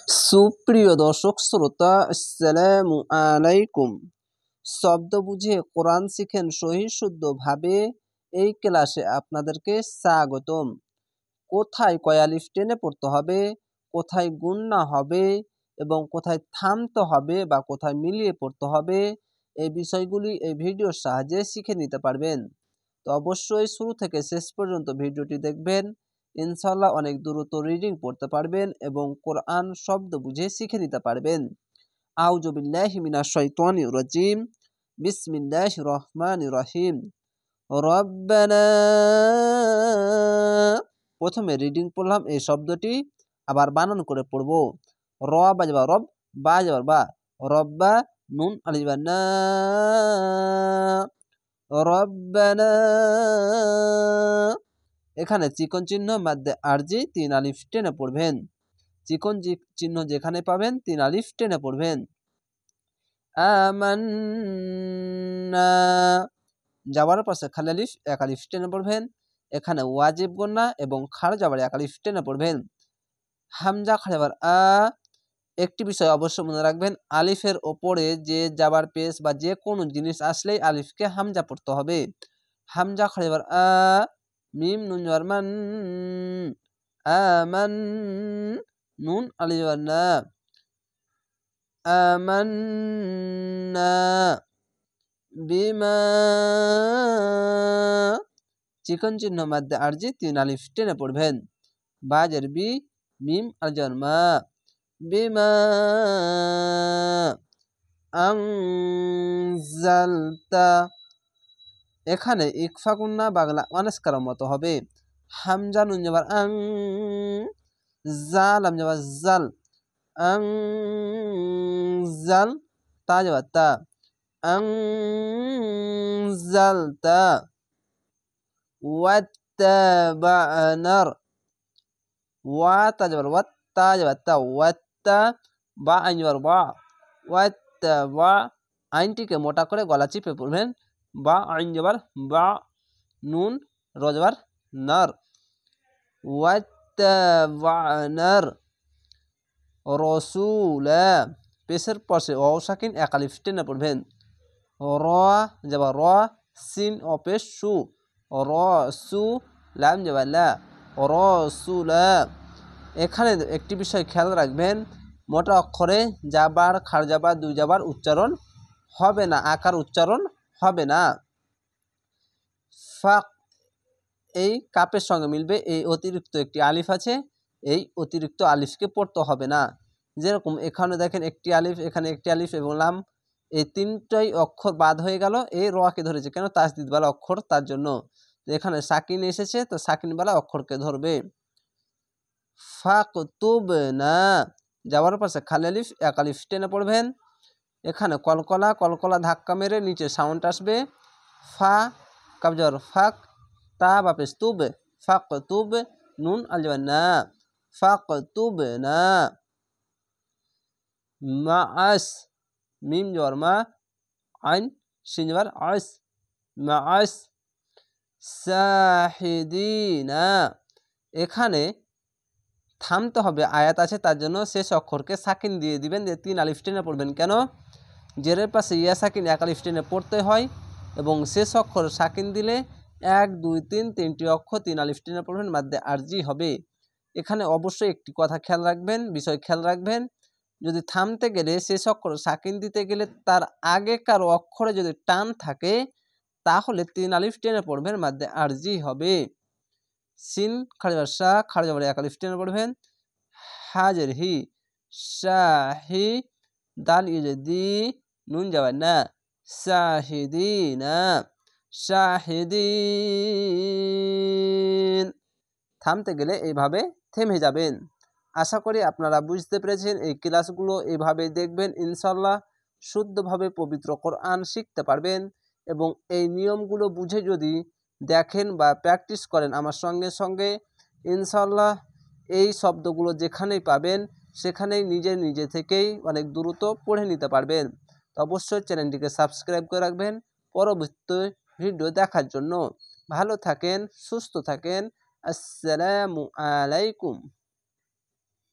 সুপ্রিয় দর্শক শ্রোতা, আসসালামু আলাইকুম। শব্দ বুঝে কোরআন শিখেন সহি শুদ্ধভাবে, এই ক্লাসে আপনাদেরকে স্বাগতম। কোথায় কয় আলিফ টেনে পড়তে হবে, কোথায় গুণনা হবে এবং কোথায় থামতে হবে বা কোথায় মিলিয়ে পড়তে হবে, এই বিষয়গুলি এই ভিডিওর সাহায্যে শিখে নিতে পারবেন। তো অবশ্যই শুরু থেকে শেষ পর্যন্ত ভিডিওটি দেখবেন। ইনশাআল্লাহ অনেক দ্রুত রিডিং পড়তে পারবেন এবং কোরআন শব্দ বুঝে শিখে নিতে পারবেন। আউযু বিল্লাহি মিনাশ শাইতানির রাজিম। বিসমিল্লাহির রহমানির রহিম। রব্বানা, প্রথমে রিডিং পড়লাম এই শব্দটি, আবার বানান করে পড়ব। র বাজবা রব, বা যাবার বা, রব্বা, নুন আলিফ না, রব্বানা। এখানে চিকন চিহ্ন মাদ্দে আরজি 3 আলিফ টেনে পড়বেন। চিকন চিহ্ন যেখানে পাবেন 3 আলিফ টেনে পড়বেন। আমান্না, যাবার পাশে খালি আলিফ 1 আলিফ টেনে পড়বেন। এখানে ওয়াজিব গুন্না এবং খাড় যাবার 1 আলিফ টেনে পড়বেন। হামজা খাড় যাবার আ, একটি বিষয় অবশ্য মনে রাখবেন, আলিফের ওপরে যে যাবার পেশ বা যে কোনো জিনিস আসলেই আলিফকে হামজা পড়তে হবে। হামজা খাড় যাবার আ, মিম নুন যাবার মান, আমান, নুন আলিফ যাবার না, আমান্না বিমা, চিকন চিহ্ন মাদ্দে আরজি 3 আলিফ টেনে পড়বেন। বাজের বি, মিম আলজার মা, বিমা আনজালতা। এখানে ইকফা গুন্না বাংলা অনাস্কারের মতো হবে। হামজা নুন যাবার আং, জাল হামজা যাবার জাল, আং জাল, তা যাবার তা, আং জালতা। ওয়াত্তাবানার, ওয়া তা যাবার ওয়াত, তা যাবার তা, ওয়াত্তা, বা আইন যাবার বা, ওয়াত্তাবা, আইনটিকে মোটা করে গলা চিপে পড়বেন। বা আইন যাবার বা, নুন র যাবার নার, ওয়াত্তাবানার রসুলা। পেশের পাশে অ সাকিন 1 আলিফ টেনে পড়বেন। র যাবার র, সিন ও পেশ সু, র সু, লাম যাবার লা, রসুলা। এখানে একটি বিষয় খেয়াল রাখবেন, মোটা অক্ষরে যাবার খাড় যাবার 2 যাবার উচ্চারণ হবে না, আকার উচ্চারণ হবে না। ফাক, এই কাপের সঙ্গে মিলবে, এই অতিরিক্ত একটি আলিফ আছে, এই অতিরিক্ত আলিফকে পড়তে হবে না। যেরকম এখানে দেখেন একটি আলিফ, এখানে একটি আলিফ এবং লাম, এই 3টাই অক্ষর বাদ হয়ে গেল। এই রকে ধরেছে কেন, তাসদিদ বালা অক্ষর, তার জন্য। এখানে সাকিন এসেছে তো সাকিন বালা অক্ষরকে ধরবে। ফাকতুবনা, যাওয়ার পাশে খালি আলিফ 1 আলিফ টেনে পড়বেন। এখানে কলকলা, কলকলা ধাক্কা মেরে নিচে সাউন্ড আসবে। ফা কাবজর ফাক, তা বাপেস তুব, ফাকতুব, নুন আলজাবার না, ফাকতুবনা। মাআস, মিম জবর মা, আইন শিন জবর আস, মাআস। সাহিদিনা, এখানে থামতে হবে, আয়াত আছে, তার জন্য শেষ অক্ষরকে সাকিন দিয়ে দিবেন, দিয়ে 3 আলিফ টেনে পড়বেন। কেন, জেরের পাশে ইয়া সাকিন 1 আলিফ টেনে পড়তে হয় এবং শেষ অক্ষর সাকিন দিলে 1 2 3 3টি অক্ষর 3 আলিফ টেনে পড়বেন, মাদ্দে আরজি হবে। এখানে অবশ্যই একটি কথা খেয়াল রাখবেন, বিষয় খেয়াল রাখবেন, যদি থামতে গেলে শেষ অক্ষর সাকিন দিতে গেলে তার আগেকার অক্ষরে যদি টান থাকে তাহলে 3 আলিফ টেনে পড়বেন, মাদ্দে আরজি হবে। সিন খাড়িবার শা, খাড়ি যাবার 1 আলিফ টেনে পড়বেন। হাজের হি, শাহি, দাল ইয়ে দি, নুন যাবার না, শাহিদিনা, শাহিদিন। থামতে গেলে এইভাবে থেমে যাবেন। আশা করি আপনারা বুঝতে পেরেছেন। এই ক্লাসগুলো এইভাবে দেখবেন, ইনশাল্লাহ শুদ্ধভাবে পবিত্র কোরআন শিখতে পারবেন এবং এই নিয়মগুলো বুঝে যদি দেখেন বা প্র্যাকটিস করেন আমার সঙ্গে সঙ্গে, ইনশাল্লাহ এই শব্দগুলো যেখানেই পাবেন সেখানেই নিজে থেকেই অনেক দ্রুত পড়ে নিতে পারবেন। তো অবশ্যই চ্যানেলটিকে সাবস্ক্রাইব করে রাখবেন পরবর্তী ভিডিও দেখার জন্য। ভালো থাকেন, সুস্থ থাকেন। আসসালামু আলাইকুম।